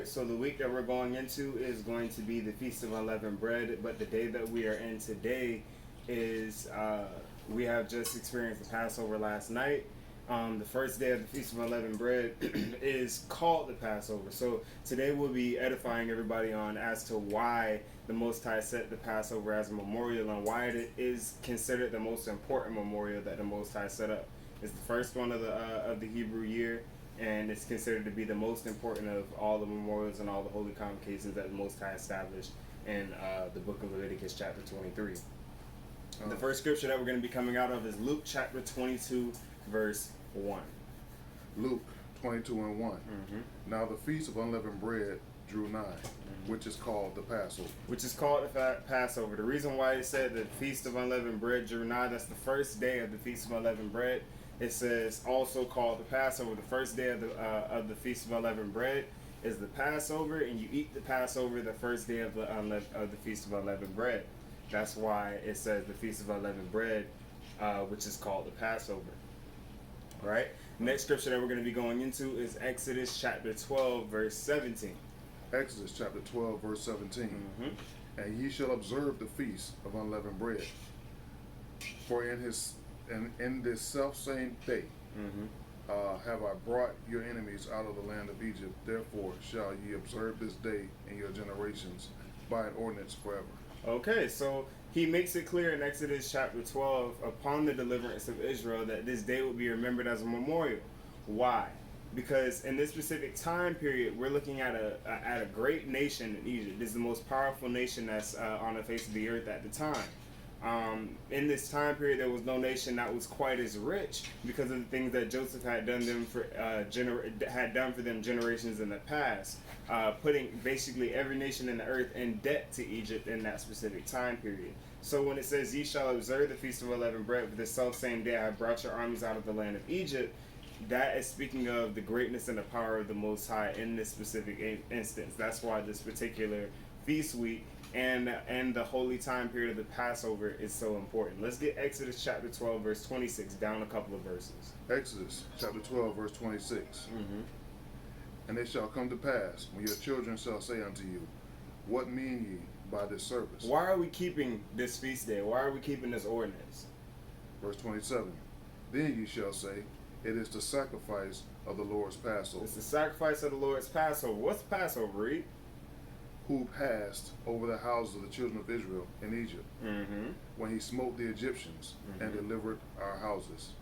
right, so the week that we're going into is going to be the Feast of Unleavened Bread, but the day that we are in today is we have just experienced the Passover last night. The first day of the Feast of Unleavened Bread is called the Passover. So today we'll be edifying everybody on as to why the Most High set the Passover as a memorial and why it is considered the most important memorial that the Most High set up. It's the first one of the Hebrew year, and it's considered to be the most important of all the memorials and all the holy convocations that the Most High established in the book of Leviticus chapter 23. The first scripture that we're going to be coming out of is Luke chapter 22 verse 1. Luke 22 and 1. Mm-hmm. Now the feast of unleavened bread drew nigh, which is called the Passover. Which is called the Passover. The reason why it said the Feast of Unleavened Bread drew nigh, that's the first day of the Feast of Unleavened Bread. It says also called the Passover. The first day of the Feast of Unleavened Bread is the Passover, and you eat the Passover the first day of the Feast of Unleavened Bread. That's why it says the Feast of Unleavened Bread, which is called the Passover. Right? Next scripture that we're going to be going into is Exodus chapter 12, verse 17. Exodus chapter 12, verse 17. Mm-hmm. And ye shall observe the feast of unleavened bread. For in this selfsame day have I brought your enemies out of the land of Egypt. Therefore shall ye observe this day in your generations by an ordinance forever. Okay, so he makes it clear in Exodus chapter 12, upon the deliverance of Israel, that this day will be remembered as a memorial. Why? Because in this specific time period, we're looking at a great nation in Egypt. This is the most powerful nation that's on the face of the earth at the time. In this time period, there was no nation that was quite as rich because of the things that Joseph had done for them generations in the past, putting basically every nation in the earth in debt to Egypt in that specific time period. So when it says, "Ye shall observe the Feast of Unleavened Bread, for this self-same day I have brought your armies out of the land of Egypt," that is speaking of the greatness and the power of the Most High in this specific instance. That's why this particular feast week and the holy time period of the Passover is so important. Let's get Exodus chapter 12, verse 26, down a couple of verses. Exodus chapter 12, verse 26. Mm-hmm. And it shall come to pass, when your children shall say unto you, What mean ye by this service? Why are we keeping this feast day? Why are we keeping this ordinance? Verse 27. Then ye shall say, It is the sacrifice of the Lord's Passover. It's the sacrifice of the Lord's Passover. What's Passover, Reed? Who passed over the houses of the children of Israel in Egypt, when he smote the Egyptians and delivered our houses.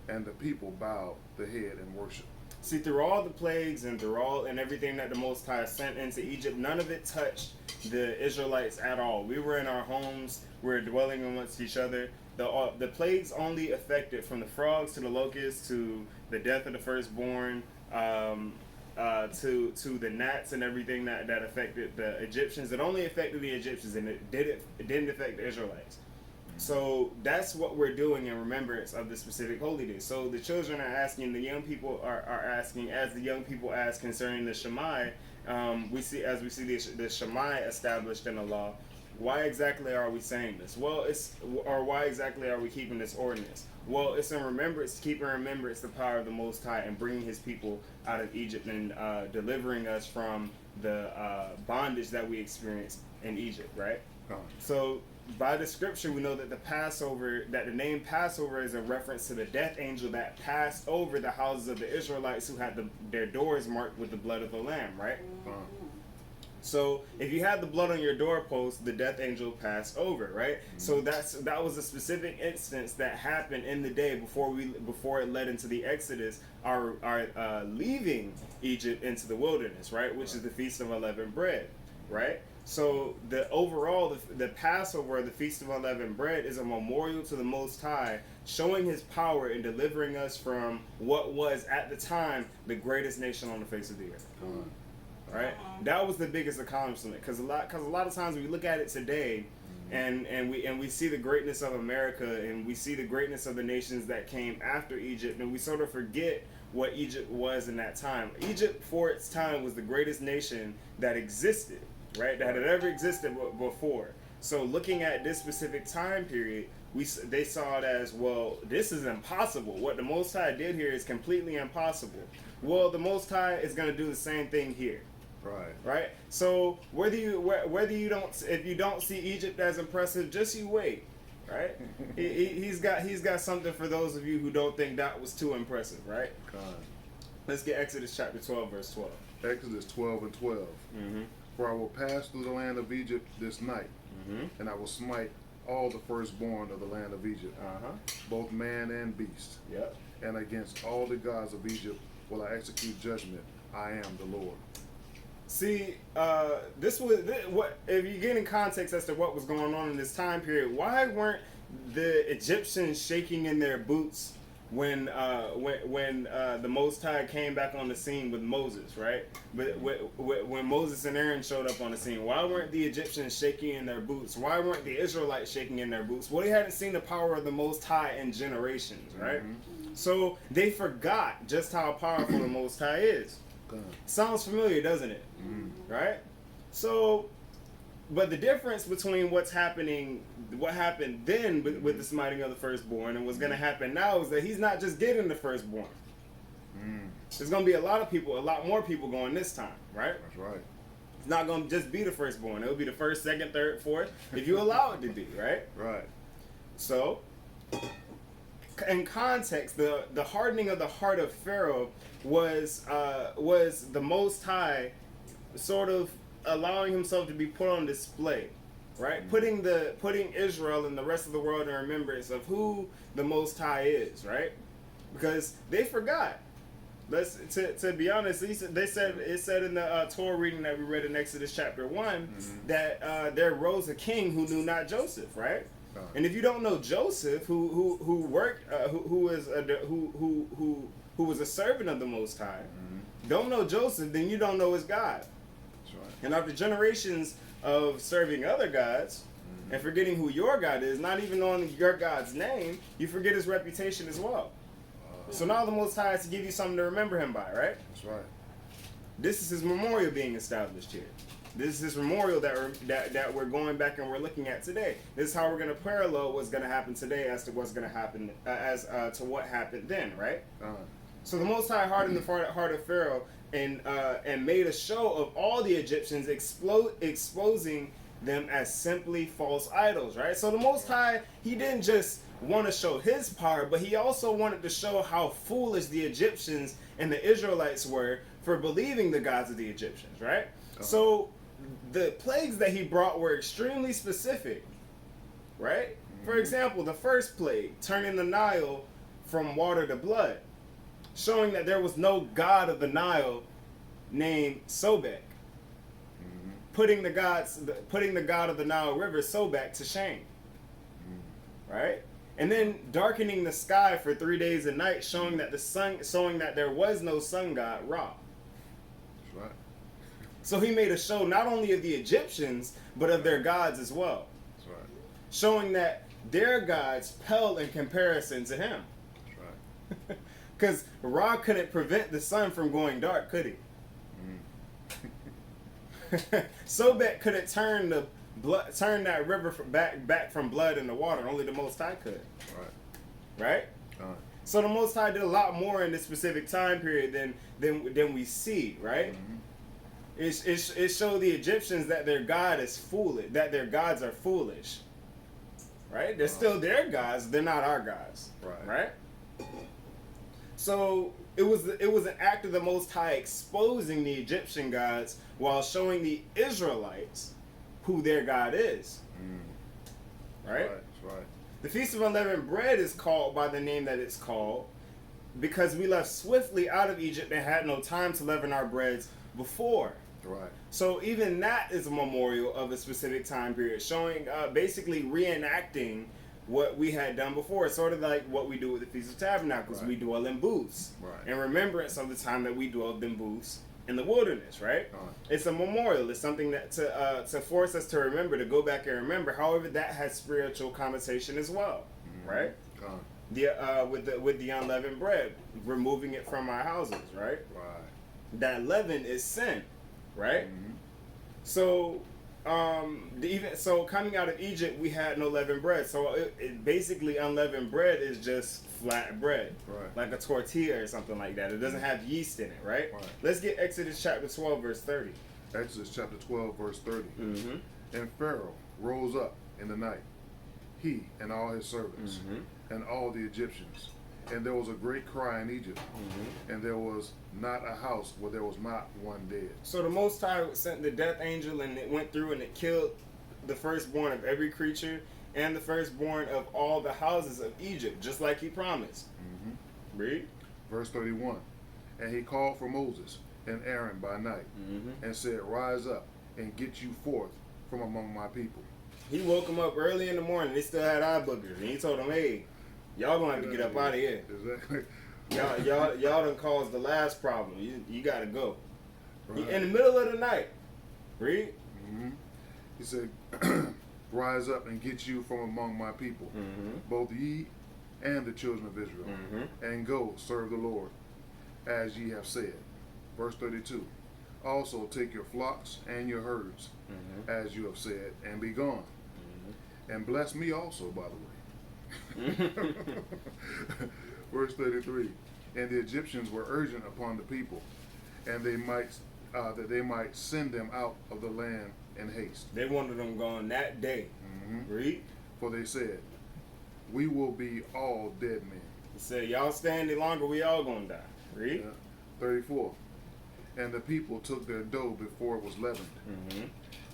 And the people bowed the head in worship. See, through all the plagues and and everything that the Most High sent into Egypt, none of it touched the Israelites at all. We were in our homes, we were dwelling amongst each other. The plagues only affected, from the frogs to the locusts to the death of the firstborn, to the gnats and everything that affected the Egyptians. It only affected the Egyptians, and it didn't affect the Israelites. So that's what we're doing in remembrance of the specific holy day. So the children are asking, the young people are asking, as the young people ask concerning the Shammai, we see the Shammai established in the law. Why exactly are we saying this? Well, why exactly are we keeping this ordinance? Well, it's in remembrance, keeping in remembrance the power of the Most High and bringing His people out of Egypt and delivering us from the bondage that we experienced in Egypt, right? So by the scripture, we know that the name Passover is a reference to the death angel that passed over the houses of the Israelites who had their doors marked with the blood of the Lamb, right? So if you had the blood on your doorpost, the death angel passed over, right? So that was a specific instance that happened in the day before it led into the Exodus, our leaving Egypt into the wilderness, right? Which is the Feast of Unleavened Bread, right? So the Passover, the Feast of Unleavened Bread, is a memorial to the Most High, showing His power in delivering us from what was at the time the greatest nation on the face of the earth. Right, that was the biggest accomplishment. Because a lot of times we look at it today, and we see the greatness of America, and we see the greatness of the nations that came after Egypt, and we sort of forget what Egypt was in that time. Egypt, for its time, was the greatest nation that existed, right? That had ever existed before. So looking at this specific time period, they saw it as, well, this is impossible. What the Most High did here is completely impossible. Well, the Most High is going to do the same thing here. Right. Right. So whether you don't, if you don't see Egypt as impressive, just you wait. Right. He's got something for those of you who don't think that was too impressive. Right. God. Let's get Exodus chapter 12, verse 12. Exodus 12 and 12. Mm-hmm. For I will pass through the land of Egypt this night, and I will smite all the firstborn of the land of Egypt, both man and beast. Yep. And against all the gods of Egypt will I execute judgment. I am the Lord. See, what if you get in context as to what was going on in this time period? Why weren't the Egyptians shaking in their boots when the Most High came back on the scene with Moses, right? But when Moses and Aaron showed up on the scene, why weren't the Egyptians shaking in their boots? Why weren't the Israelites shaking in their boots? Well, they hadn't seen the power of the Most High in generations, right? So they forgot just how powerful the Most High is. Sounds familiar, doesn't it? Right? So, but the difference between what happened then with the smiting of the firstborn and what's going to happen now is that he's not just getting the firstborn. There's going to be a lot more people going this time, right? That's right. It's not going to just be the firstborn. It'll be the first, second, third, fourth, if you allow it to be, right? Right. So, in context, the hardening of the heart of Pharaoh was the Most High sort of allowing himself to be put on display, right? Putting Israel and the rest of the world in remembrance of who the Most High is, right? Because they forgot. To be honest, it said in the Torah reading that we read in Exodus chapter 1 that there rose a king who knew not Joseph, right? And if you don't know Joseph, who was a servant of the Most High, don't know Joseph, then you don't know his God. That's right. And after generations of serving other gods and forgetting who your God is, not even knowing your God's name, you forget his reputation as well. So now the Most High has to give you something to remember him by, right? That's right. This is his memorial being established here. This is his memorial that we're going back and we're looking at today. This is how we're going to parallel what's going to happen today as to what's going to happen to what happened then, right? So the Most High hardened the heart of Pharaoh and made a show of all the Egyptians, exposing them as simply false idols, right? So the Most High, he didn't just want to show his power, but he also wanted to show how foolish the Egyptians and the Israelites were for believing the gods of the Egyptians, right? So the plagues that he brought were extremely specific, right? For example, the first plague, turning the Nile from water to blood, showing that there was no god of the Nile named Sobek, putting the god of the Nile River, Sobek, to shame, right? And then darkening the sky for 3 days and nights, showing that there was no sun god, Ra. That's right. So he made a show not only of the Egyptians, but of their gods as well. That's right. Showing that their gods pale in comparison to him. That's right. Because Ra couldn't prevent the sun from going dark, could he? Sobek couldn't turn that river back from blood into water. Only the Most High could. Right? So the Most High did a lot more in this specific time period than we see, right? It showed the Egyptians that their God is foolish, that their gods are foolish. Right? They're still their gods, they're not our gods. Right? So it was an act of the Most High exposing the Egyptian gods while showing the Israelites who their God is. Right? That's right. The Feast of Unleavened Bread is called by the name that it's called because we left swiftly out of Egypt and had no time to leaven our breads before. Right. So even that is a memorial of a specific time period, showing, basically reenacting what we had done before. It's sort of like what we do with the Feast of Tabernacles. Right. We dwell in booths. Right. In remembrance of the time that we dwelled in booths in the wilderness, right? It's a memorial. It's something that to force us to remember, to go back and remember. However, that has spiritual connotation as well, right? With the unleavened bread, removing it from our houses, right? Right. That leaven is sin, right? So coming out of Egypt, we had no leavened bread. So basically, unleavened bread is just flat bread, Right. like a tortilla or something like that. It doesn't have yeast in it, right? Right. Let's get Exodus chapter 12, verse 30. Exodus chapter 12, verse 30. Mm-hmm. And Pharaoh rose up in the night, he and all his servants, and all the Egyptians. And there was a great cry in Egypt, and there was not a house where there was not one dead. So the Most High sent the death angel, and it went through and it killed the firstborn of every creature and the firstborn of all the houses of Egypt, just like he promised. Read. Verse 31. And he called for Moses and Aaron by night, and said, Rise up and get you forth from among my people. He woke them up early in the morning. They still had eye boogers, and he told them, "Hey, y'all gonna have to get up out of here. Exactly. Y'all done caused the last problem. You gotta go." Right. In the middle of the night. Read. He said, Rise up and get you from among my people, both ye and the children of Israel, and go serve the Lord, as ye have said. Verse 32. Also take your flocks and your herds, as you have said, and be gone. And bless me also, by the way. Verse 33. And the Egyptians were urgent upon the people, and they might that they might send them out of the land in haste. They wanted them gone that day. Read. For they said, We will be all dead men. He said, "Y'all stay any longer, we all gonna die." Read. 34. And the people took their dough before it was leavened,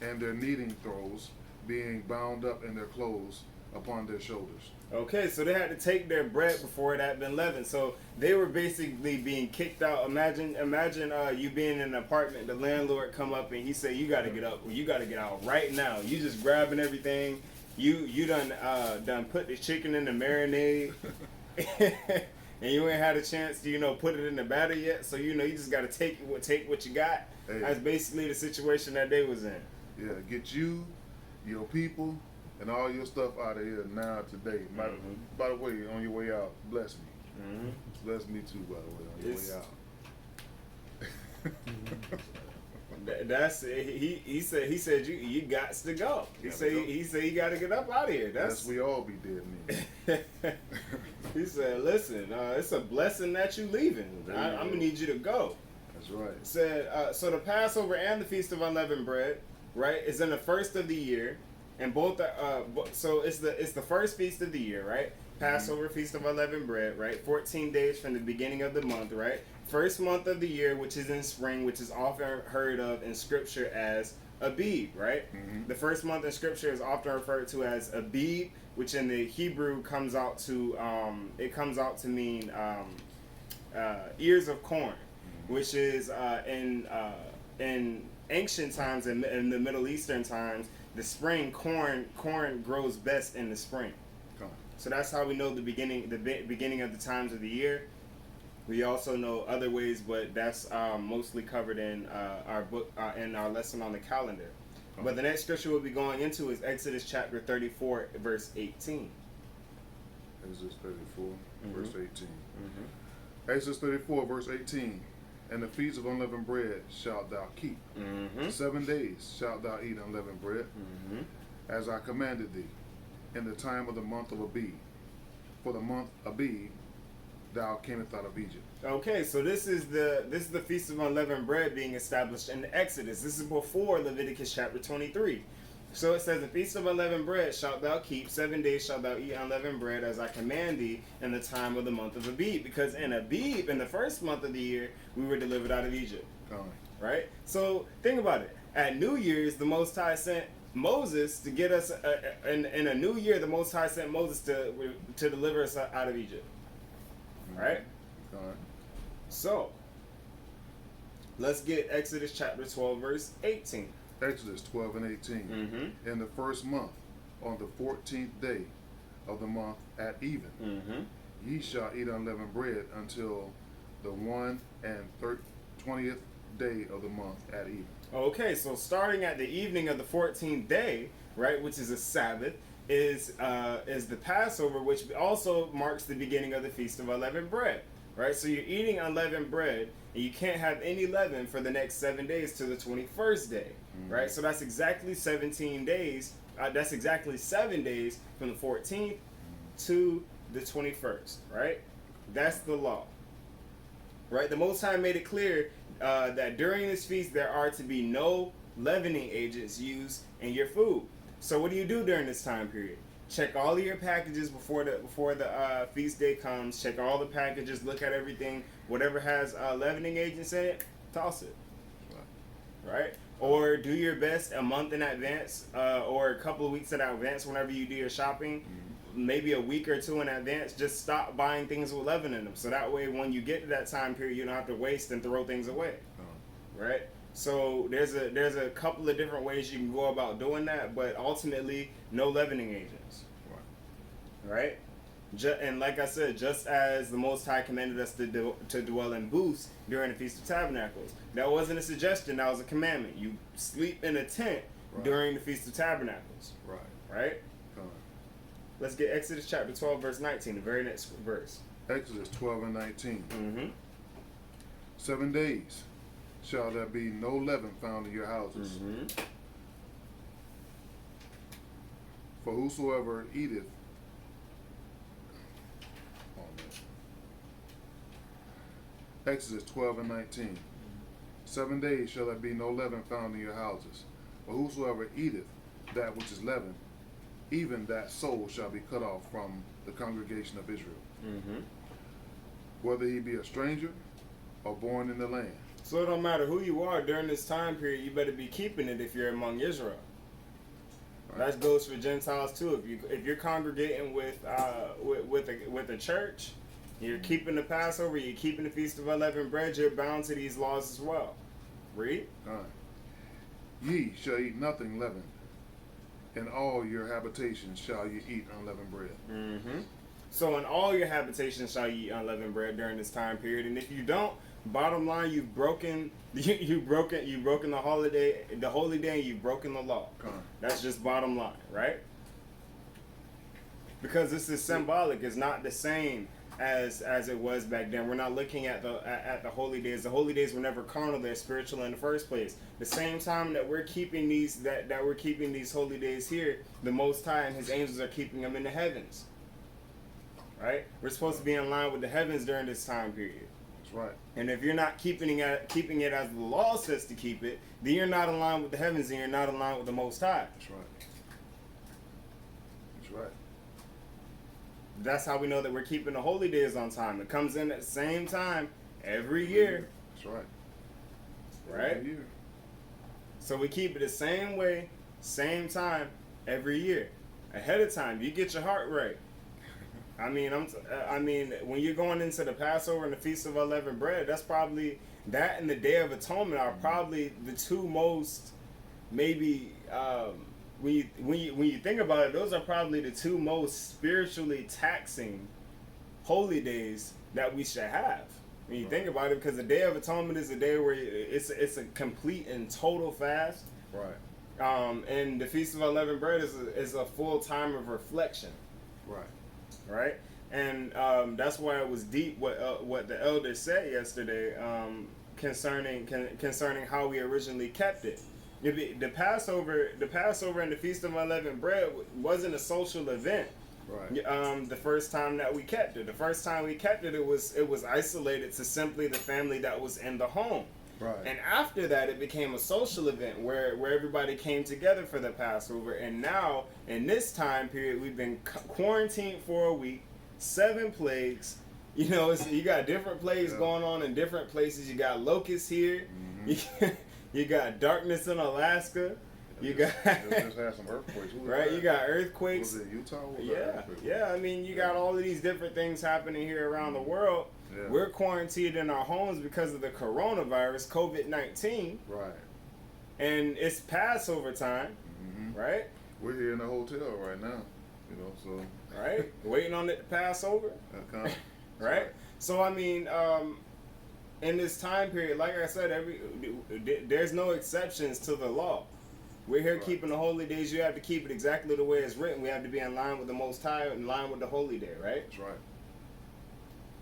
and their kneading throws, being bound up in their clothes, upon their shoulders. Okay, so they had to take their bread before it had been leavened. So they were basically being kicked out. Imagine you being in an apartment, the landlord come up and he say, "You got to get up, you got to get out right now. You just grabbing everything. You done put the chicken in the marinade." And you ain't had a chance to, put it in the batter yet. So, you just got to take what you got. Hey. That's basically the situation that they was in. Yeah, get you, your people, and all your stuff out of here now today. By the way, on your way out, bless me. Bless me too, by the way, on your way out. That's he said you got to go. He said you got to get up out of here. That's we all be dead men. He said, "Listen, it's a blessing that you leaving. I'm gonna need you to go." That's right. Said so the Passover and the Feast of Unleavened Bread, right, is in the first of the year, and both so it's the first feast of the year, right? Passover, Feast of Unleavened Bread, right? 14 days from the beginning of the month, right? First month of the year, which is in spring, which is often heard of in Scripture as Abib, right? The first month in Scripture is often referred to as Abib, which in the Hebrew comes out to mean ears of corn, which is in ancient times and in the Middle Eastern times, the spring corn grows best in the spring. So that's how we know the beginning of the times of the year. We also know other ways, but that's mostly covered in our book in our lesson on the calendar. But the next scripture we'll be going into is Exodus chapter 34, verse 18. Exodus 34, verse 18. Exodus 34, verse 18. And the feast of unleavened bread shalt thou keep. 7 days shalt thou eat unleavened bread, as I commanded thee, in the time of the month of Abib. For the month Abib thou camest out of Egypt. Okay, so this is the Feast of Unleavened Bread being established in the Exodus. This is before Leviticus chapter 23. So it says, "The Feast of Unleavened Bread shalt thou keep. 7 days shalt thou eat unleavened bread, as I command thee, in the time of the month of Abib." Because in Abib, in the first month of the year, we were delivered out of Egypt. Right? So think about it. At New Year's, the Most High sent Moses to get us, in a new year, the Most High sent Moses to deliver us out of Egypt. Right? So, let's get Exodus chapter 12, verse 18. Exodus 12 and 18. In the first month, on the 14th day of the month at even, ye shall eat unleavened bread until the 1/20th day of the month at even. Okay, so starting at the evening of the 14th day, right, which is a Sabbath, is the Passover, which also marks the beginning of the Feast of Unleavened Bread. right? So you're eating unleavened bread, and you can't have any leaven for the next 7 days to the 21st day, right? So that's exactly 17 days. That's exactly 7 days from the 14th to the 21st, right? That's the law, right? The Most High made it clear that during this feast there are to be no leavening agents used in your food. So what do you do during this time period? Check all of your packages before the feast day comes. Check all the packages. Look at everything. Whatever has leavening agents in it, toss it. Right? Or do your best a month in advance, or a couple of weeks in advance. Whenever you do your shopping, maybe a week or two in advance. Just stop buying things with leaven in them. So that way, when you get to that time period, you don't have to waste and throw things away. Right? So there's a couple of different ways you can go about doing that, but ultimately, no leavening agents. Right? And like I said, just as the Most High commanded us to dwell in booths during the Feast of Tabernacles, that wasn't a suggestion, that was a commandment. You sleep in a tent during the Feast of Tabernacles. Right? Let's get Exodus chapter 12, verse 19, the very next verse. Exodus 12 and 19. 7 days shall there be no leaven found in your houses. For whosoever eateth, Exodus 12 and 19. 7 days shall there be no leaven found in your houses. For whosoever eateth that which is leavened, even that soul shall be cut off from the congregation of Israel. Whether he be a stranger or born in the land. So it don't matter who you are during this time period, you better be keeping it if you're among Israel. That goes for Gentiles too. If you're congregating with a church, you're keeping the Passover, you're keeping the Feast of Unleavened Bread, you're bound to these laws as well. Read. Ye shall eat nothing leavened. In all your habitations shall you eat unleavened bread. So in all your habitations shall you eat unleavened bread during this time period, and if you don't, bottom line, you've broken the holy day, and you've broken the law. That's just bottom line, right? Because this is symbolic. It's not the same as it was back then. We're not looking at the holy days. The holy days were never carnal; they're spiritual in the first place. The same time that we're keeping these we're keeping these holy days here, the Most High and His angels are keeping them in the heavens. Right? We're supposed to be in line with the heavens during this time period. That's right. And if you're not keeping it as the law says to keep it, then you're not in line with the heavens, and you're not in line with the Most High. That's right. That's right. That's how we know that we're keeping the holy days on time. It comes in at the same time every year. That's right. Right? Every year. So we keep it the same way, same time every year. Ahead of time, you get your heart right. I mean, when you're going into the Passover and the Feast of Unleavened Bread, that's probably, that and the Day of Atonement are probably the two most, maybe, when you think about it, those are probably the two most spiritually taxing holy days that we should have. When you think about it, because the Day of Atonement is a day where it's a complete and total fast. Right. And the Feast of Unleavened Bread is a full time of reflection. Right. Right, and that's why it was deep what the elder said yesterday concerning how we originally kept it. The Passover and the Feast of Unleavened Bread wasn't a social event. Right. The first time that we kept it, it was isolated to simply the family that was in the home. Right. And after that, it became a social event where everybody came together for the Passover. And now, in this time period, we've been quarantined for a week, 7 plagues. You know, you got different plagues going on in different places. You got locusts here. You got darkness in Alaska. You just had some earthquakes. Right, you got earthquakes. Was it Utah? Yeah. I mean, you got all of these different things happening here around the world. Yeah. We're quarantined in our homes because of the coronavirus, COVID-19. Right. And it's Passover time, right? We're here in a hotel right now, you know, so. Right? Waiting on it to pass over. Right? So, I mean, in this time period, like I said, there's no exceptions to the law. We're here keeping the holy days. You have to keep it exactly the way it's written. We have to be in line with the Most High, in line with the holy day, right? That's right.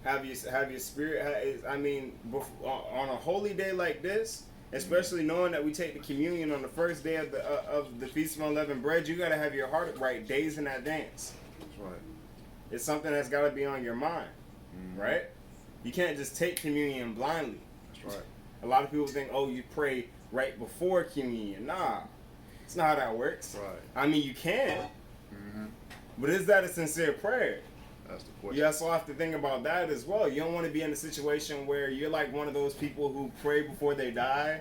have your spirit. I mean, on a holy day like this, especially knowing that we take the communion on the first day of the Feast of Unleavened Bread, you gotta have your heart right days in advance. That's right. It's something that's gotta be on your mind, right? You can't just take communion blindly. That's right. A lot of people think, oh, you pray right before communion. Nah, it's not how that works. Right. I mean, you can, but is that a sincere prayer? That's the question. You also have to think about that as well. You don't want to be in a situation where you're like one of those people who pray before they die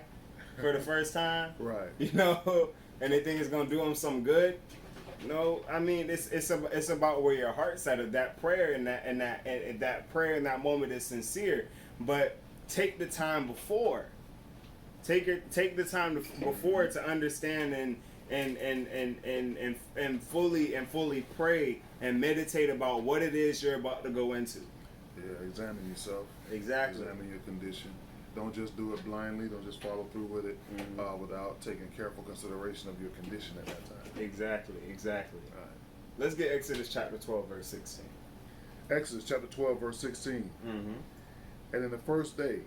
for the first time. Right. You know, and they think it's gonna do them some good. No, I mean it's about where your heart's at. Of that prayer and that prayer in that moment is sincere. But take the time before. Take the time before to understand and fully pray and meditate about what it is you're about to go into. Yeah, examine yourself. Exactly. Examine your condition. Don't just do it blindly. Don't just follow through with it without taking careful consideration of your condition at that time. Exactly. All right. Let's get Exodus chapter 12, verse 16. Exodus chapter 12, verse 16. And in the first day,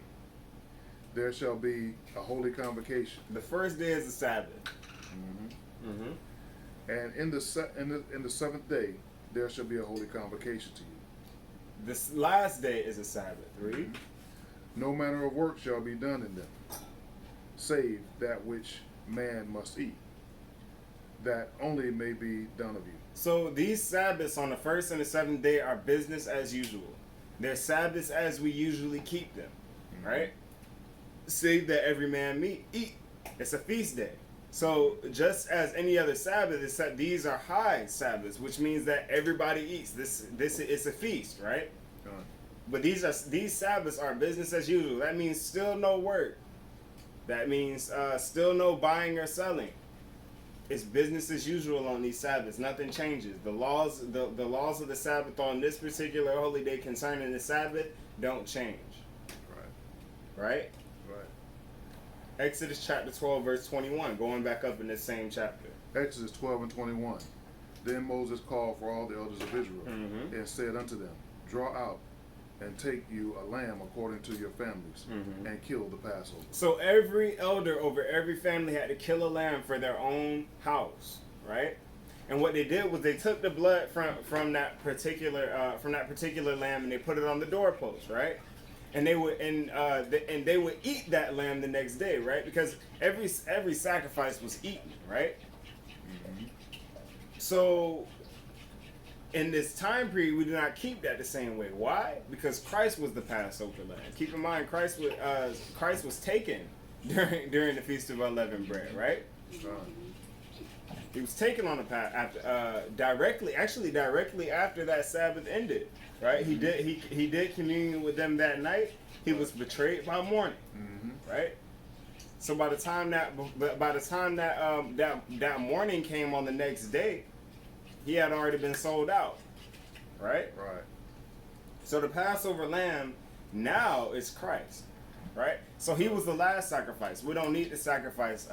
there shall be a holy convocation. The first day is the Sabbath. And in the seventh day, there shall be a holy convocation to you. This last day is a Sabbath. Read. No manner of work shall be done in them, save that which man must eat, that only may be done of you. So these Sabbaths on the first and the seventh day are business as usual. They're Sabbaths as we usually keep them, right? Save that every man eat. It's a feast day. So just as any other Sabbath, except these are high Sabbaths, which means that everybody eats. This is a feast, right? But these Sabbaths are business as usual. That means still no work. That means still no buying or selling. It's business as usual on these Sabbaths. Nothing changes. The laws of the Sabbath on this particular holy day concerning the Sabbath don't change. Right? Exodus chapter 12, verse 21, going back up in this same chapter. Exodus 12 and 21. Then Moses called for all the elders of Israel and said unto them, draw out and take you a lamb according to your families and kill the Passover. So every elder over every family had to kill a lamb for their own house, right? And what they did was they took the blood from that particular lamb and they put it on the doorpost, right? And they would they would eat that lamb the next day, right? Because every sacrifice was eaten, right? So in this time period, we do not keep that the same way. Why? Because Christ was the Passover lamb. Keep in mind, Christ was taken during the Feast of Unleavened Bread, right? He was taken on the directly after that Sabbath ended, right? He did communion with them that night. He was betrayed by morning, right? So by the time that morning came on the next day, he had already been sold out, right? Right. So the Passover lamb now is Christ, right? So he was the last sacrifice. We don't need to sacrifice,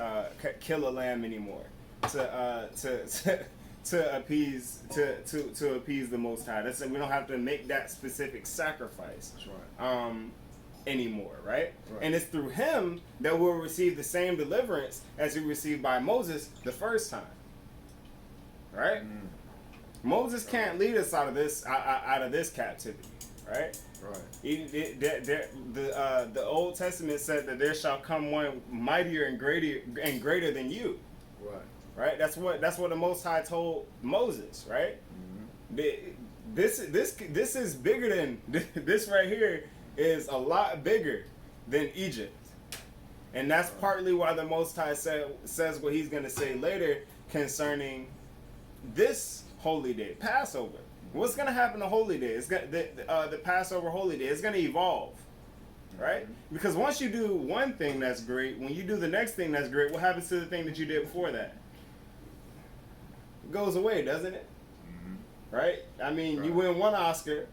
kill a lamb anymore to appease the Most High. We don't have to make that specific sacrifice. That's right. Anymore, right? And it's through him that we'll receive the same deliverance as we received by Moses the first time, right? Moses can't lead us out of this captivity, right? The Old Testament said that there shall come one mightier and greater than you. Right. That's what the Most High told Moses. Right. This is bigger than this right here. Is a lot bigger than Egypt, and that's partly why the Most High says what he's going to say later concerning this holy day, Passover. What's going to happen to holy day? It's the Passover holy day. It's going to evolve, right? Because once you do one thing that's great, when you do the next thing that's great, what happens to the thing that you did before that? It goes away, doesn't it? Right? I mean, you win one Oscar,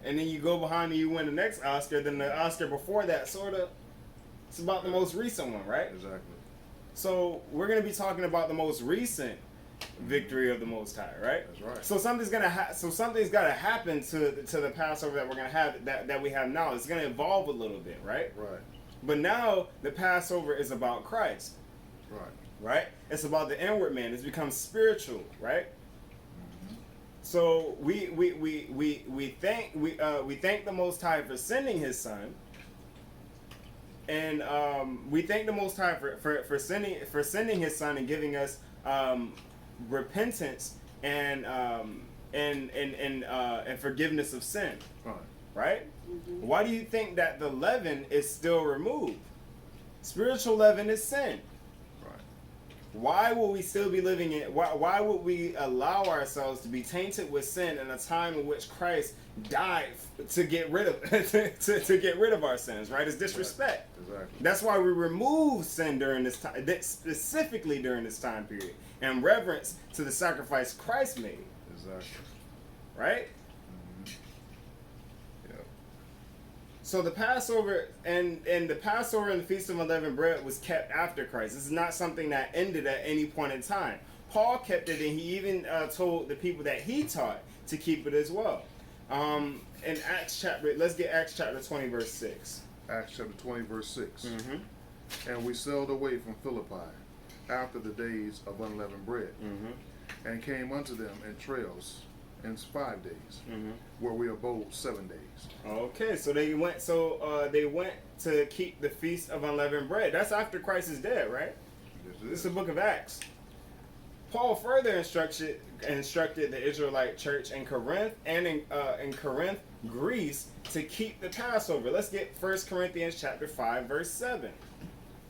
and then you go behind and you win the next Oscar, then the Oscar before that it's about the most recent one, right? Exactly. So we're going to be talking about the most recent victory of the Most High, right? That's right. So something's got to happen to the Passover that we're gonna have that we have now. It's gonna evolve a little bit, right? Right. But now the Passover is about Christ, Right. right? It's about the inward man. It's become spiritual, right? So we thank the Most High for sending His Son, and we thank the Most High for sending His Son and giving us repentance and forgiveness of sin, Right. right? Why do you think that the leaven is still removed? Spiritual leaven is sin. Why will we still be living in? Why would we allow ourselves to be tainted with sin in a time in which Christ died to get rid of to get rid of our sins? Right? It's disrespect. Exactly. That's why we remove sin during this time, specifically during this time period, and reverence to the sacrifice Christ made. Exactly. Right? Yeah. So the Passover and the Passover and the Feast of Unleavened Bread was kept after Christ. This is not something that ended at any point in time. Paul kept it, and he even told the people that he taught to keep it as well. In Acts chapter, let's get Acts chapter 20, verse 6. Acts chapter 20, verse 6. And we sailed away from Philippi after the days of unleavened bread, and came unto them in trails in 5 days, where we abode 7 days. Okay, so they went to keep the Feast of Unleavened Bread. That's after Christ is dead, right? Yes, This is the book of Acts. Paul further instructed the Israelite church in Corinth and in Corinth, Greece, to keep the Passover. Let's get 1 Corinthians chapter 5, verse 7.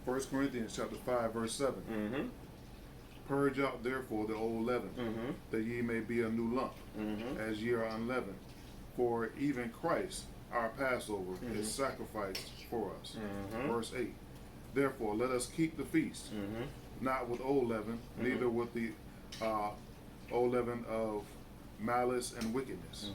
1 Corinthians chapter 5, verse 7. Purge out therefore the old leaven, that ye may be a new lump, as ye are unleavened. For even Christ, our Passover, is sacrificed for us. Verse 8. Therefore let us keep the feast, not with old leaven, neither with the old leaven of malice and wickedness,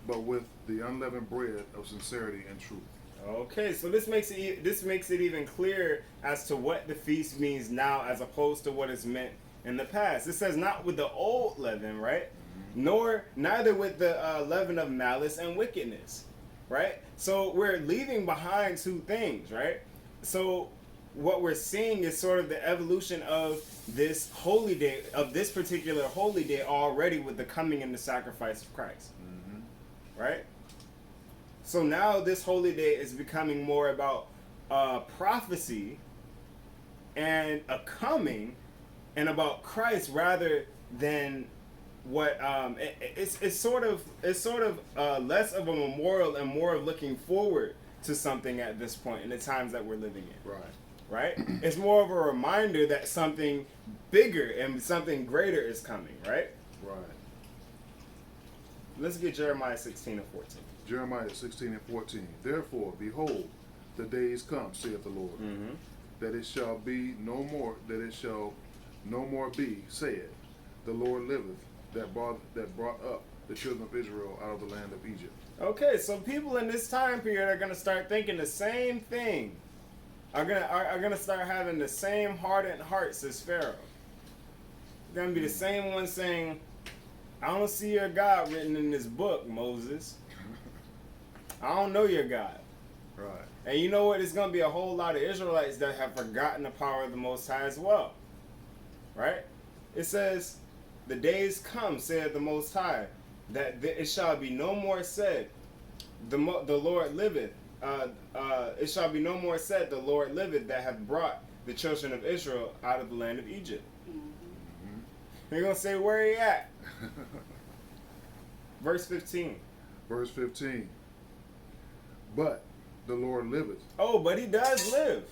but with the unleavened bread of sincerity and truth. Okay, so this makes it even clearer as to what the feast means now, as opposed to what it's meant in the past. It says not with the old leaven, right? Neither with the leaven of malice and wickedness, right? So we're leaving behind two things, right? So what we're seeing is sort of the evolution of this holy day, of this particular holy day already, with the coming and the sacrifice of Christ, right? So now this holy day is becoming more about prophecy and a coming, and about Christ, rather than what it's sort of less of a memorial and more of looking forward to something at this point in the times that we're living in. Right? It's more of a reminder that something bigger and something greater is coming, right? Let's get Jeremiah 16 and 14. Jeremiah 16 and 14. Therefore, behold, the days come, saith the Lord, that it shall be no more, no more be, said, the Lord liveth, that brought up the children of Israel out of the land of Egypt. Okay, so people in this time period are gonna start thinking the same thing. Are gonna start having the same hardened hearts as Pharaoh. They're gonna be the same ones saying, I don't see your God written in this book, Moses. I don't know your God. And you know what? There's going to be a whole lot of Israelites that have forgotten the power of the Most High as well. Right? It says, the days come, saith the Most High, that it shall be no more said, the Lord liveth. It shall be no more said, the Lord liveth, that hath brought the children of Israel out of the land of Egypt. They're going to say, where he at? Verse 15. Verse 15. But the Lord liveth. Oh, but he does live.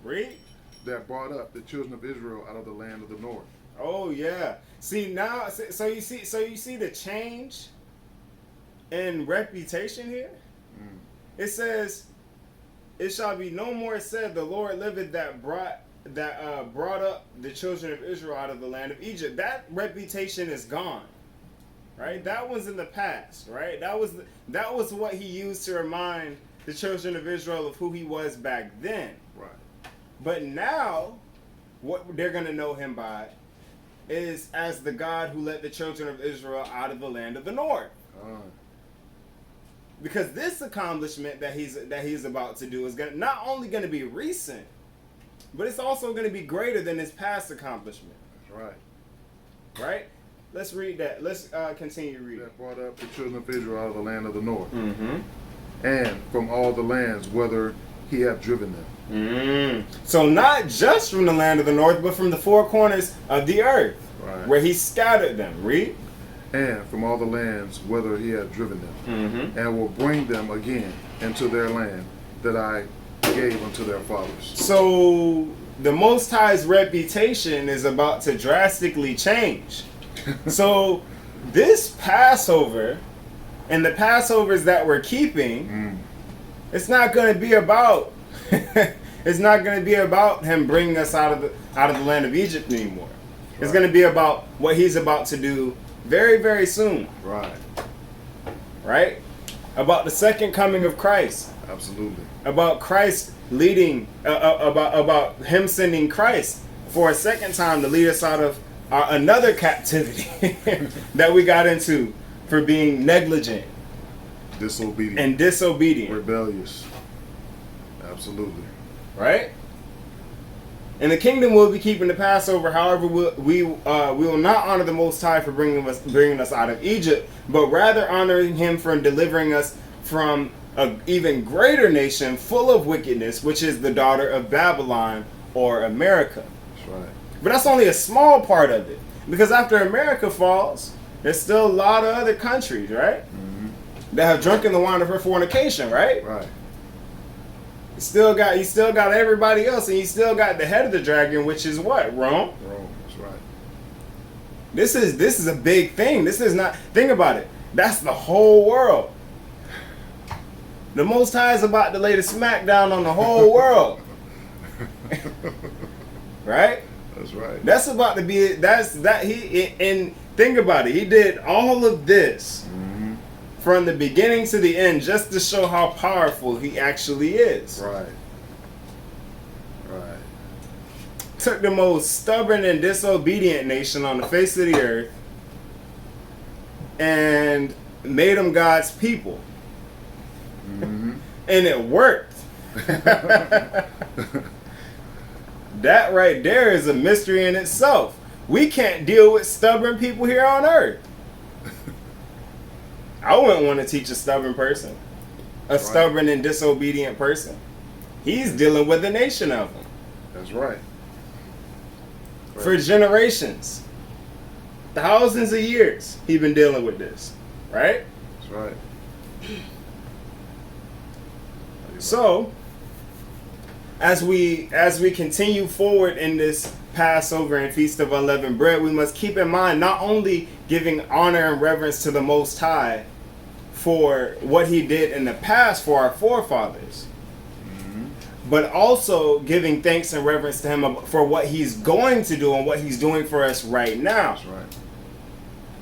Read. That brought up the children of Israel out of the land of the north. Oh yeah. See now, so you see the change in reputation here. It says, "It shall be no more said, the Lord liveth, that brought up the children of Israel out of the land of Egypt." That reputation is gone. Right? That was in the past, right? That was what he used to remind the children of Israel of who he was back then. Right. But now, what they're going to know him by is as the God who led the children of Israel out of the land of the north. Because this accomplishment that he's about to do is not only going to be recent, but it's also going to be greater than his past accomplishment. That's right. Right? Let's read that. Let's continue reading. That brought up the children of Israel out of the land of the north, Mm-hmm. and from all the lands whither he hath driven them. So not just from the land of the north, but from the four corners of the earth, Right. where he scattered them. Read. And from all the lands whither he hath driven them, and will bring them again into their land that I gave unto their fathers. So the Most High's reputation is about to drastically change. So this Passover and the Passovers that we're keeping, it's not going to be about it's not going to be about him bringing us out of the land of Egypt anymore. It's going to be about what he's about to do very, very soon. Right. Right? About the second coming of Christ. Absolutely. About Christ leading, about him sending Christ for a second time to lead us out of another captivity that we got into for being negligent, disobedient, rebellious. Absolutely. Right? In the kingdom, we'll be keeping the Passover. However, we will not honor the Most High for bringing us out of Egypt, but rather honoring him for delivering us from an even greater nation full of wickedness, which is the daughter of Babylon or America. That's right. But that's only a small part of it, because after America falls, there's still a lot of other countries, right, that have drunken the wine of her fornication, right? Right. You still got everybody else, and you still got the head of the dragon, which is what? Rome. That's right. This is a big thing. This is not. Think about it. That's the whole world. The Most High is about to lay the smackdown on the whole world. Right? That's right. That's about to be. And think about it. He did all of this from the beginning to the end, just to show how powerful he actually is. Right. Took the most stubborn and disobedient nation on the face of the earth and made them God's people. And it worked. That right there is a mystery in itself. We can't deal with stubborn people here on earth. I wouldn't want to teach a stubborn person, a stubborn and disobedient person. He's dealing with a nation of them. That's right. For generations, thousands of years, he's been dealing with this, right? That's right. So, as we continue forward in this Passover and Feast of Unleavened Bread, we must keep in mind not only giving honor and reverence to the Most High for what he did in the past for our forefathers, but also giving thanks and reverence to him for what he's going to do and what he's doing for us right now. That's right.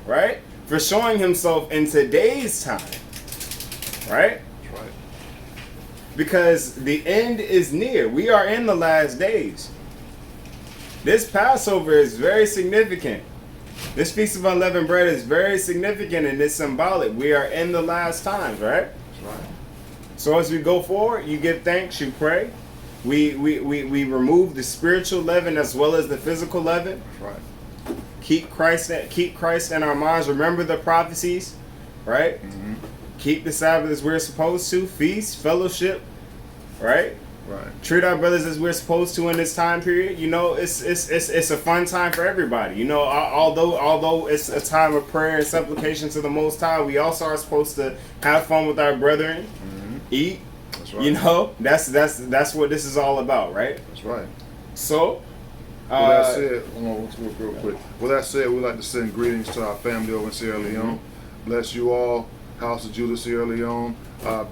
Right? For showing himself in today's time. Right? That's right. Because the end is near. We are in the last days. This Passover is very significant. This Feast of Unleavened Bread is very significant and it's symbolic. We are in the last times, right? That's right. So as we go forward, you give thanks, you pray. We remove the spiritual leaven as well as the physical leaven. That's right. Keep Christ in our minds. Remember the prophecies, right? Keep the Sabbath as we're supposed to. Feast, fellowship, right? Right. Treat our brothers as we're supposed to in this time period. You know, it's a fun time for everybody. You know, although it's a time of prayer and supplication to the Most High, we also are supposed to have fun with our brethren, eat. That's right. You know, that's what this is all about, right? That's right. So, With that said, hold on, let's work real quick. With that said, we'd like to send greetings to our family over in Sierra Leone. Bless you all, House of Judah, Sierra Leone,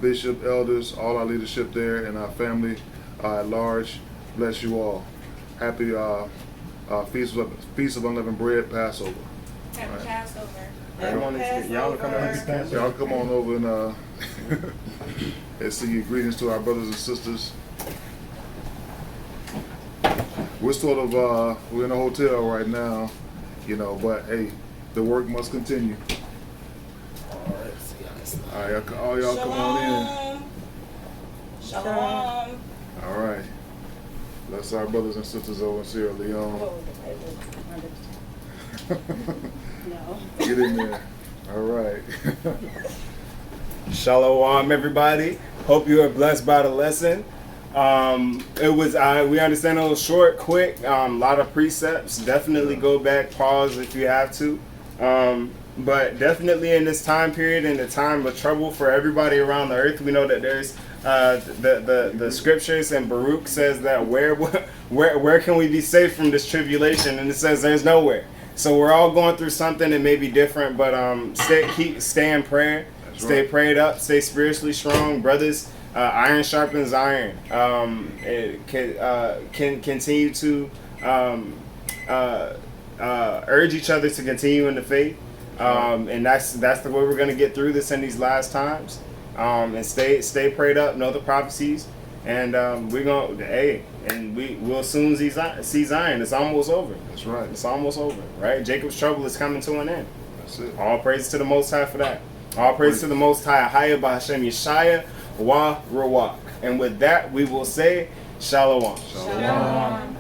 bishop, elders, all our leadership there, and our family at large. Bless you all. Happy Feast of Unleavened Bread, Passover. Happy Passover. Y'all come on over and and see you. Greetings to our brothers and sisters. We're sort of we're in a hotel right now, You know, but hey, the work must continue. All right, all y'all come on in. Shalom. All right. Bless our brothers and sisters over in Sierra Leone. No. Get in there. All right. Shalom, everybody. Hope you are blessed by the lesson. It was we understand it was short, quick, a lot of precepts. Definitely go back, pause if you have to. But definitely in this time period, in the time of trouble for everybody around the earth, we know that there's the scriptures, and Baruch says that where can we be safe from this tribulation? And it says there's nowhere. So we're all going through something that may be different, but stay in prayer, stay prayed up, stay spiritually strong, brothers. Iron sharpens iron. It can continue to urge each other to continue in the faith, and that's the way we're gonna get through this in these last times. And stay prayed up, know the prophecies, and we're gonna we'll soon see Zion. It's almost over. That's right. It's almost over. Right? Jacob's trouble is coming to an end. That's it. All praise to the Most High for that. All praise to the Most High. Haya b'Hashem Yeshaya wa Rawak. And with that, we will say Shalom. Shalom. Shalom.